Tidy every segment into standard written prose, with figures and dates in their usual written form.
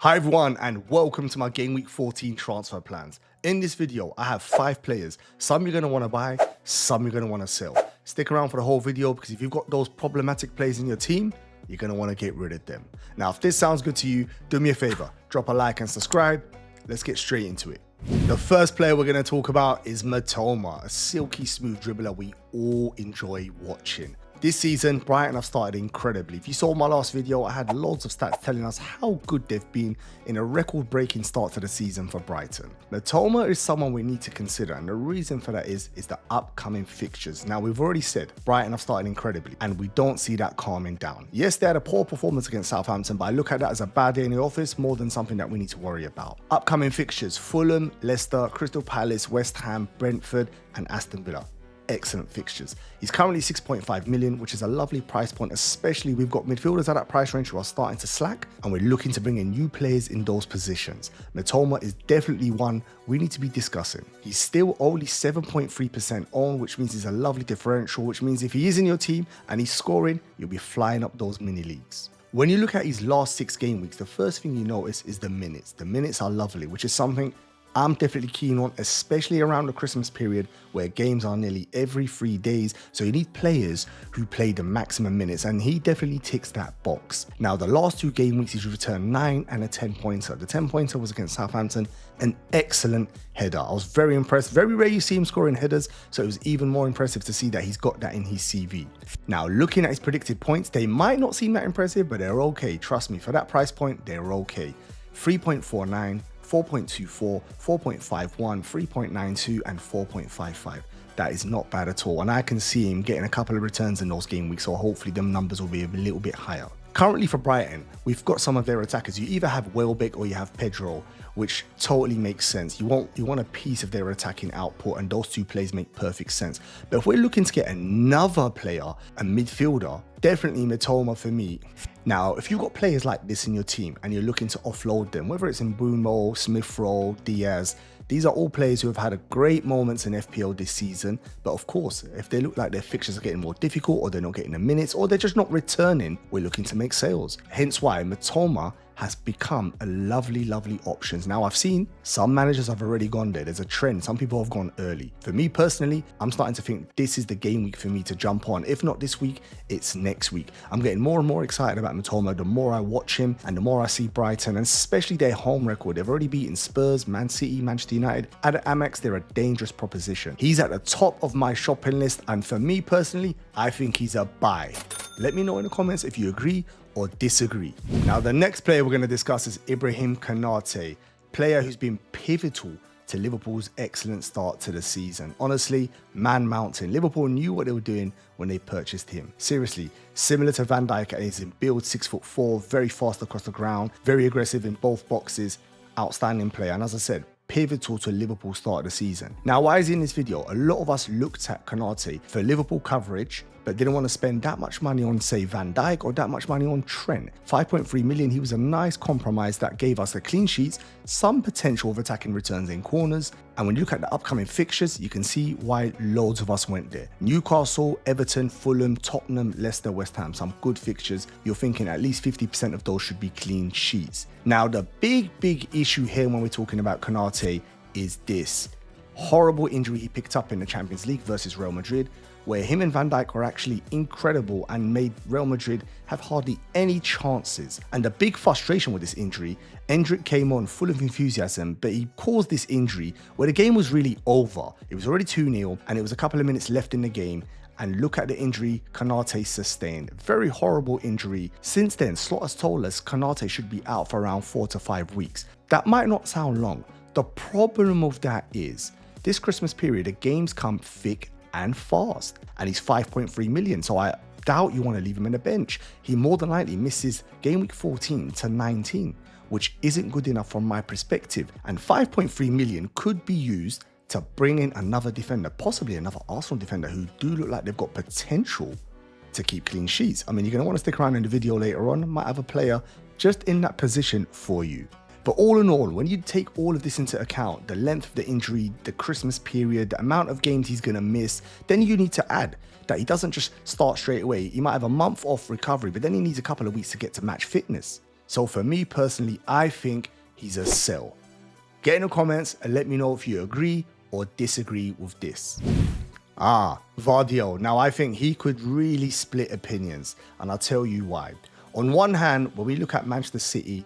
Hi everyone and welcome to my Game Week 14 transfer plans. In this video, I have 5 players. Some you're going to want to buy, some you're going to want to sell. Stick around for the whole video because if you've got those problematic players in your team, you're going to want to get rid of them. Now, if this sounds good to you, do me a favor, drop a like and subscribe. Let's get straight into it. The first player we're going to talk about is Mitoma, a silky smooth dribbler we all enjoy watching. This season, Brighton have started incredibly. If you saw my last video, I had loads of stats telling us how good they've been in a record-breaking start to the season for Brighton. Mitoma is someone we need to consider, and the reason for that is the upcoming fixtures. Now, we've already said Brighton have started incredibly, and we don't see that calming down. Yes, they had a poor performance against Southampton, but I look at that as a bad day in the office more than something that we need to worry about. Upcoming fixtures: Fulham, Leicester, Crystal Palace, West Ham, Brentford, and Aston Villa. Excellent fixtures. He's currently 6.5 million, which is a lovely price point, especially we've got midfielders at that price range who are starting to slack, and we're looking to bring in new players in those positions. Mitoma is definitely one we need to be discussing. He's still only 7.3% on, which means he's a lovely differential, which means if he is in your team and he's scoring, you'll be flying up those mini leagues. When you look at his last 6 game weeks, the first thing you notice is the minutes. The minutes are lovely, which is something I'm definitely keen on, especially around the Christmas period where games are nearly every 3 days. So you need players who play the maximum minutes, and he definitely ticks that box. Now, the last 2 game weeks, he's returned 9 and a 10-pointer. The 10-pointer was against Southampton, an excellent header. I was very impressed. Very rare you see him scoring headers, so it was even more impressive to see that he's got that in his CV. Now, looking at his predicted points, they might not seem that impressive, but they're okay. Trust me, for that price point, they're okay. 3.49, 4.24, 4.51, 3.92, and 4.55. That is not bad at all, and I can see him getting a couple of returns in those game weeks, so hopefully them numbers will be a little bit higher. Currently for Brighton, we've got some of their attackers. You either have Welbeck or you have Pedro, which totally makes sense. You want a piece of their attacking output, and those 2 plays make perfect sense. But if we're looking to get another player, a midfielder, definitely Mitoma for me. Now, if you've got players like this in your team and you're looking to offload them, whether it's in Mbeumo, Smith-Rowe, Diaz, these are all players who have had a great moments in FPL this season. But of course, if they look like their fixtures are getting more difficult, or they're not getting the minutes, or they're just not returning, we're looking to make sales. Hence why Mitoma has become a lovely option. Now, I've seen some managers have already gone there. There's a trend. Some people have gone early. For me personally, I'm starting to think this is the game week for me to jump on. If not this week, it's next week. I'm getting more and more excited about Mitoma the more I watch him and the more I see Brighton, and especially their home record. They've already beaten Spurs, Man City, Manchester United. At Amex, they're a dangerous proposition. He's at the top of my shopping list, and for me personally, I think he's a buy. Let me know in the comments if you agree or disagree. Now, the next player we're going to discuss is Ibrahim Konate, player who's been pivotal to Liverpool's excellent start to the season. Honestly, man mountain. Liverpool knew what they were doing when they purchased him. Seriously, similar to Van Dijk, and he's in build, 6'4", very fast across the ground, very aggressive in both boxes, outstanding player. And as I said, pivotal to Liverpool's start of the season. Now, why is he in this video? A lot of us looked at Konate for Liverpool coverage, but didn't want to spend that much money on, say, Van Dijk or that much money on Trent. 5.3 million, he was a nice compromise that gave us the clean sheets, some potential of attacking returns in corners, and when you look at the upcoming fixtures, you can see why loads of us went there. Newcastle, Everton, Fulham, Tottenham, Leicester, West Ham, some good fixtures. You're thinking at least 50% of those should be clean sheets. Now, the big issue here when we're talking about Konate is this horrible injury he picked up in the Champions League versus Real Madrid, where him and Van Dijk were actually incredible and made Real Madrid have hardly any chances. And the big frustration with this injury, Endrick came on full of enthusiasm, but he caused this injury where the game was really over. It was already 2-0 and it was a couple of minutes left in the game. And look at the injury Konate sustained. Very horrible injury. Since then, Slot has told us Konate should be out for around 4 to 5 weeks. That might not sound long. The problem of that is this Christmas period, the games come thick and fast, and he's 5.3 million, so I doubt you want to leave him in the bench. He more than likely misses game week 14 to 19, which isn't good enough from my perspective, and 5.3 million could be used to bring in another defender, possibly another Arsenal defender who do look like they've got potential to keep clean sheets. I mean, you're going to want to stick around in the video later on. Might have a player just in that position for you. But all in all, when you take all of this into account, the length of the injury, the Christmas period, the amount of games he's going to miss, then you need to add that he doesn't just start straight away. He might have a month off recovery, but then he needs a couple of weeks to get to match fitness. So for me personally, I think he's a sell. Get in the comments and let me know if you agree or disagree with this. Vardio. Now I think he could really split opinions, and I'll tell you why. On one hand, when we look at Manchester City,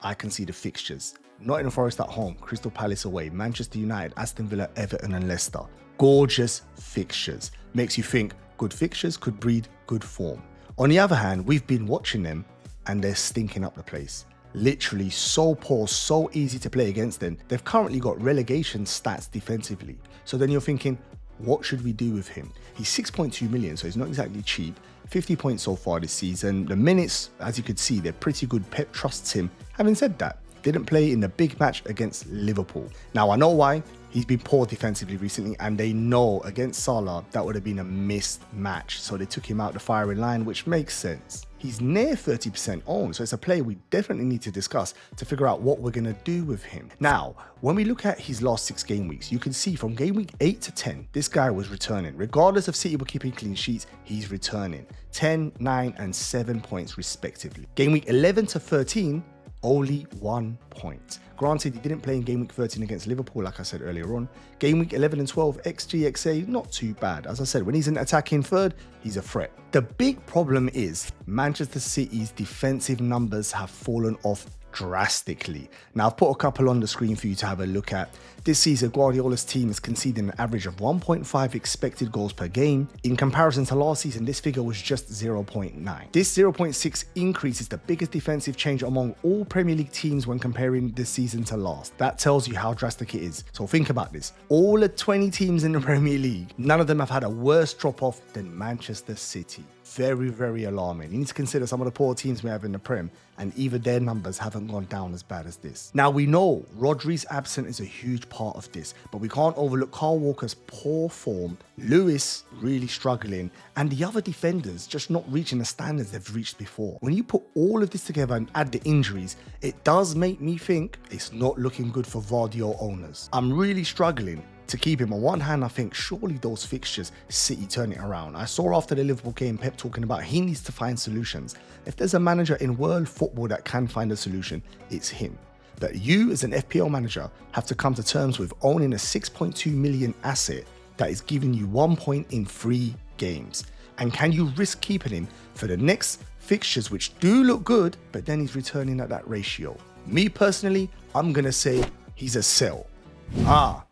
I can see the fixtures. Nottingham Forest at home, Crystal Palace away, Manchester United, Aston Villa, Everton and Leicester. Gorgeous fixtures. Makes you think good fixtures could breed good form. On the other hand, we've been watching them and they're stinking up the place. Literally so poor, so easy to play against them. They've currently got relegation stats defensively. So then you're thinking, what should we do with him? He's 6.2 million, so he's not exactly cheap. 50 points so far this season. The minutes, as you could see, they're pretty good. Pep trusts him. Having said that, didn't play in the big match against Liverpool. Now I know why. He's been poor defensively recently, and they know against Salah that would have been a missed match. So they took him out the firing line, which makes sense. He's near 30% owned, so it's a player we definitely need to discuss to figure out what we're going to do with him. Now, when we look at his last 6 game weeks, you can see from game week 8 to 10, this guy was returning. Regardless of City were keeping clean sheets, he's returning. 10, 9 and 7 points respectively. Game week 11 to 13, only 1 point. Granted, he didn't play in game week 13 against Liverpool, like I said earlier on. Game week 11 and 12, XG, XA, not too bad. As I said, when he's in attacking third, he's a threat. The big problem is Manchester City's defensive numbers have fallen off drastically. Now, I've put a couple on the screen for you to have a look at. This season, Guardiola's team is conceding an average of 1.5 expected goals per game. In comparison to last season, this figure was just 0.9. This 0.6 increase is the biggest defensive change among all Premier League teams when comparing this season to last. That tells you how drastic it is. So think about this. All the 20 teams in the Premier League, none of them have had a worse drop-off than Manchester City. Very, very alarming. You need to consider some of the poor teams we have in the Prem, and even their numbers haven't gone down as bad as this. Now, we know Rodri's absence is a huge part of this, but we can't overlook Kyle Walker's poor form, Lewis really struggling, and the other defenders just not reaching the standards they've reached before. When you put all of this together and add the injuries, it does make me think it's not looking good for Vardio owners. I'm really struggling to keep him. On one hand, I think surely those fixtures, City turn it around. I saw after the Liverpool game, Pep talking about he needs to find solutions. If there's a manager in world football that can find a solution, it's him. But you as an FPL manager have to come to terms with owning a 6.2 million asset that is giving you 1 point in 3 games. And can you risk keeping him for the next fixtures, which do look good, but then he's returning at that ratio? Me personally, I'm gonna say he's a sell.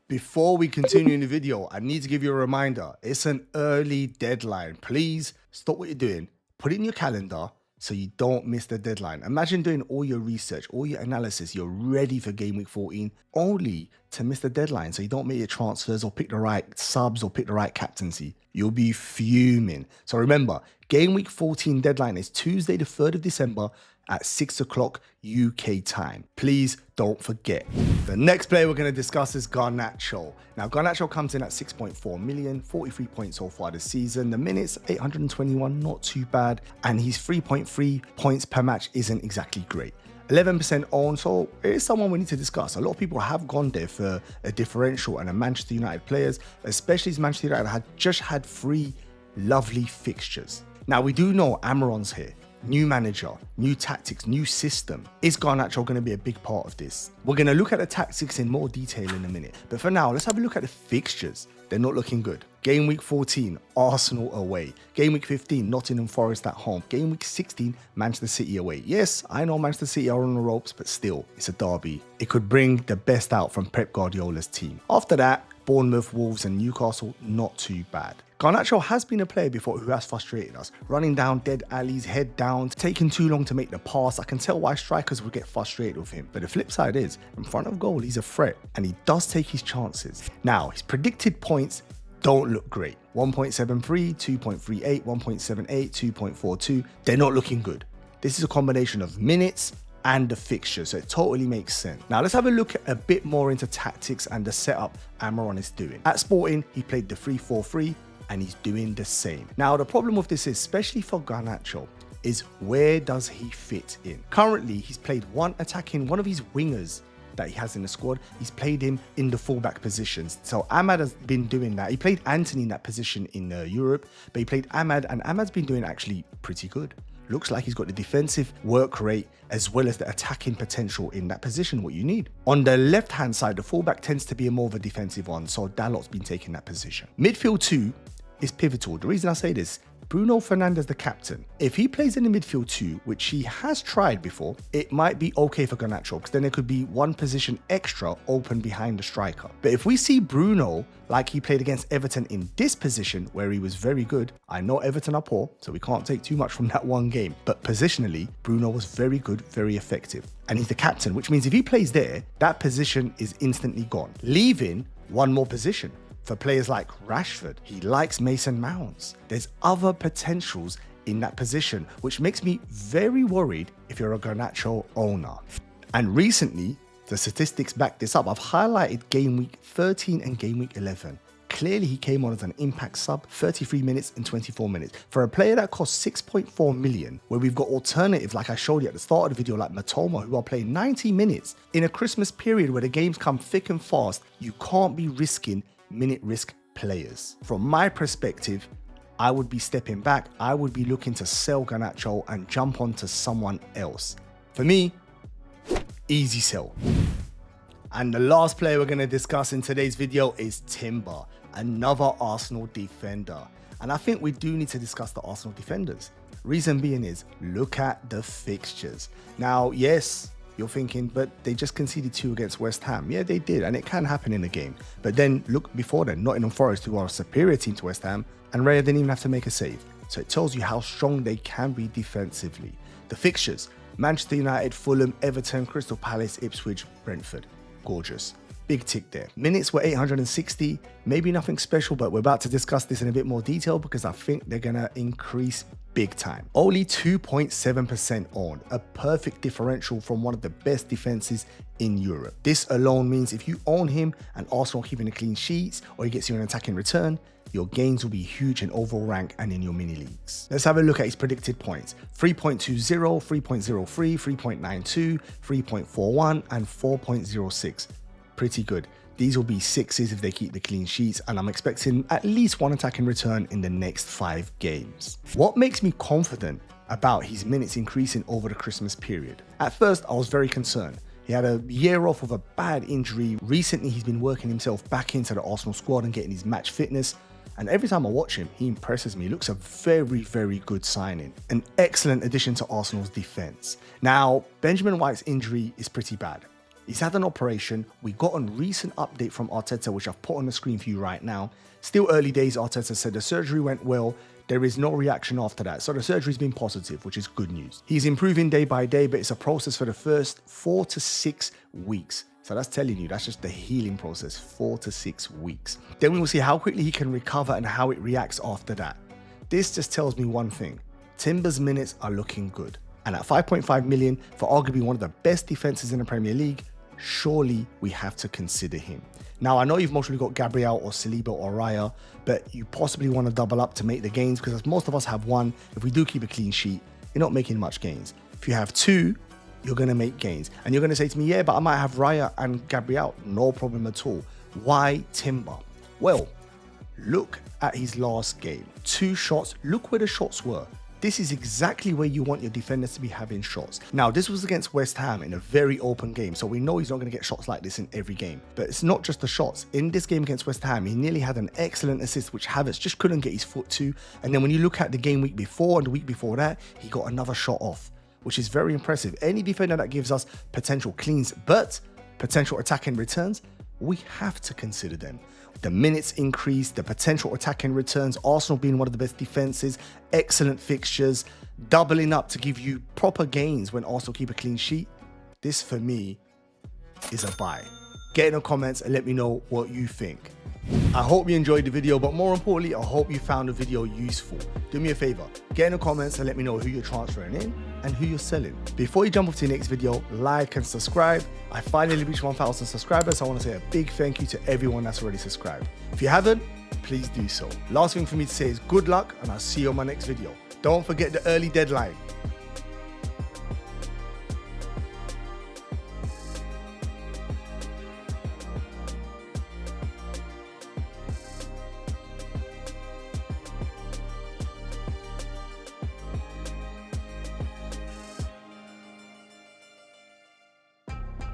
Before we continue in the video, I need to give you a reminder. It's an early deadline. Please stop what you're doing. Put it in your calendar so you don't miss the deadline. Imagine doing all your research, all your analysis. You're ready for game week 14 only to miss the deadline. So you don't make your transfers or pick the right subs or pick the right captaincy. You'll be fuming. So remember, game week 14 deadline is Tuesday, the 3rd of December at 6 o'clock UK time. Please don't forget. The next player we're going to discuss is Garnacho. Now, Garnacho comes in at 6.4 million, 43 points so far this season. The minutes, 821, not too bad. And his 3.3 points per match isn't exactly great. 11% owned, so it is someone we need to discuss. A lot of people have gone there for a differential and a Manchester United players, especially as Manchester United had just had 3 lovely fixtures. Now, we do know Amaron's here. New manager, new tactics, new system. Is Garnacho going to be a big part of this? We're going to look at the tactics in more detail in a minute. But for now, let's have a look at the fixtures. They're not looking good. Game week 14, Arsenal away. Game week 15, Nottingham Forest at home. Game week 16, Manchester City away. Yes, I know Manchester City are on the ropes, but still, it's a derby. It could bring the best out from Pep Guardiola's team. After that, Bournemouth, Wolves and Newcastle, not too bad. Garnacho has been a player before who has frustrated us, running down dead alleys, head down, taking too long to make the pass. I can tell why strikers would get frustrated with him. But the flip side is, in front of goal, he's a threat and he does take his chances. Now, his predicted points don't look great. 1.73, 2.38, 1.78, 2.42. They're not looking good. This is a combination of minutes and the fixture, so it totally makes sense. Now let's have a look a bit more into tactics and the setup Amaron is doing. At Sporting, he played the 3-4-3 and he's doing the same. Now the problem with this is, especially for Garnacho, is where does he fit in? Currently, he's played one attacking, one of his wingers that he has in the squad, he's played him in the fullback positions. So Ahmad has been doing that. He played Anthony in that position in Europe, but he played Ahmad, and Ahmad's been doing actually pretty good. looks like he's got the defensive work rate as well as the attacking potential in that position, what you need. On the left-hand side, the fullback tends to be more of a defensive one, so Dalot's been taking that position. Midfield 2 is pivotal. The reason I say this, Bruno Fernandes, the captain, if he plays in the midfield 2, which he has tried before, it might be okay for Garnacho because then there could be one position extra open behind the striker. But if we see Bruno like he played against Everton in this position where he was very good, I know Everton are poor, so we can't take too much from that one game, but positionally, Bruno was very good, very effective. And he's the captain, which means if he plays there, that position is instantly gone, leaving one more position. For players like Rashford, he likes Mason Mounts. There's other potentials in that position, which makes me very worried if you're a Garnacho owner. And recently, the statistics back this up. I've highlighted game week 13 and game week 11. Clearly, he came on as an impact sub, 33 minutes and 24 minutes. For a player that costs 6.4 million, where we've got alternatives like I showed you at the start of the video, like Matoma, who are playing 90 minutes in a Christmas period where the games come thick and fast, you can't be risking minute risk players. From my perspective, I would be stepping back. I would be looking to sell Garnacho and jump onto someone else. For me, easy sell. And the last player we're going to discuss in today's video is Timber, another Arsenal defender. And I think we do need to discuss the Arsenal defenders. Reason being is, look at the fixtures. Now, yes, you're thinking, but they just conceded 2 against West Ham. Yeah, they did, and it can happen in a game. But then look before then, Nottingham Forest, who are a superior team to West Ham, and Raya didn't even have to make a save. So it tells you how strong they can be defensively. The fixtures, Manchester United, Fulham, Everton, Crystal Palace, Ipswich, Brentford. Gorgeous. Big tick there. Minutes were 860, maybe nothing special, but we're about to discuss this in a bit more detail because I think they're going to increase big time. Only 2.7% on, a perfect differential from one of the best defenses in Europe. This alone means if you own him and Arsenal keeping the clean sheets or he gets you an attacking return, your gains will be huge in overall rank and in your mini leagues. Let's have a look at his predicted points. 3.20, 3.03, 3.92, 3.41 and 4.06. Pretty good. These will be 6s if they keep the clean sheets, and I'm expecting at least one attacking return in the next 5 games. What makes me confident about his minutes increasing over the Christmas period? At first, I was very concerned. He had a year off of a bad injury. Recently, he's been working himself back into the Arsenal squad and getting his match fitness. And every time I watch him, he impresses me. He looks a very, very good signing. An excellent addition to Arsenal's defense. Now, Benjamin White's injury is pretty bad. He's had an operation. We got a recent update from Arteta, which I've put on the screen for you right now. Still early days, Arteta said the surgery went well. There is no reaction after that. So the surgery's been positive, which is good news. He's improving day by day, but it's a process for the first 4 to 6 weeks. So that's telling you, that's just the healing process, 4 to 6 weeks. Then we will see how quickly he can recover and how it reacts after that. This just tells me one thing. Timber's minutes are looking good. And at 5.5 million for arguably one of the best defenses in the Premier League, surely we have to consider him. Now, I know you've mostly got Gabriel or Saliba or Raya, but you possibly want to double up to make the gains because as most of us have 1, if we do keep a clean sheet, you're not making much gains. If you have 2, you're going to make gains. And you're going to say to me, yeah, but I might have Raya and Gabriel. No problem at all. Why Timber? Well, look at his last game. 2 shots. Look where the shots were. This is exactly where you want your defenders to be having shots. Now, this was against West Ham in a very open game, so we know he's not going to get shots like this in every game. But it's not just the shots. In this game against West Ham, he nearly had an excellent assist, which Havertz just couldn't get his foot to. And then when you look at the game week before and the week before that, he got another shot off, which is very impressive. Any defender that gives us potential cleans, but potential attacking returns, we have to consider them. The minutes increase, the potential attacking returns, Arsenal being one of the best defenses, excellent fixtures, doubling up to give you proper gains when Arsenal keep a clean sheet. This for me is a buy. Get in the comments and let me know what you think. I hope you enjoyed the video, but more importantly, I hope you found the video useful. Do me a favor, get in the comments and let me know who you're transferring in and who you're selling. Before you jump off to the next video, like and subscribe. I finally reached 1,000 subscribers, so I want to say a big thank you to everyone that's already subscribed. If you haven't, please do so. Last thing for me to say is good luck, and I'll see you on my next video. Don't forget the early deadline.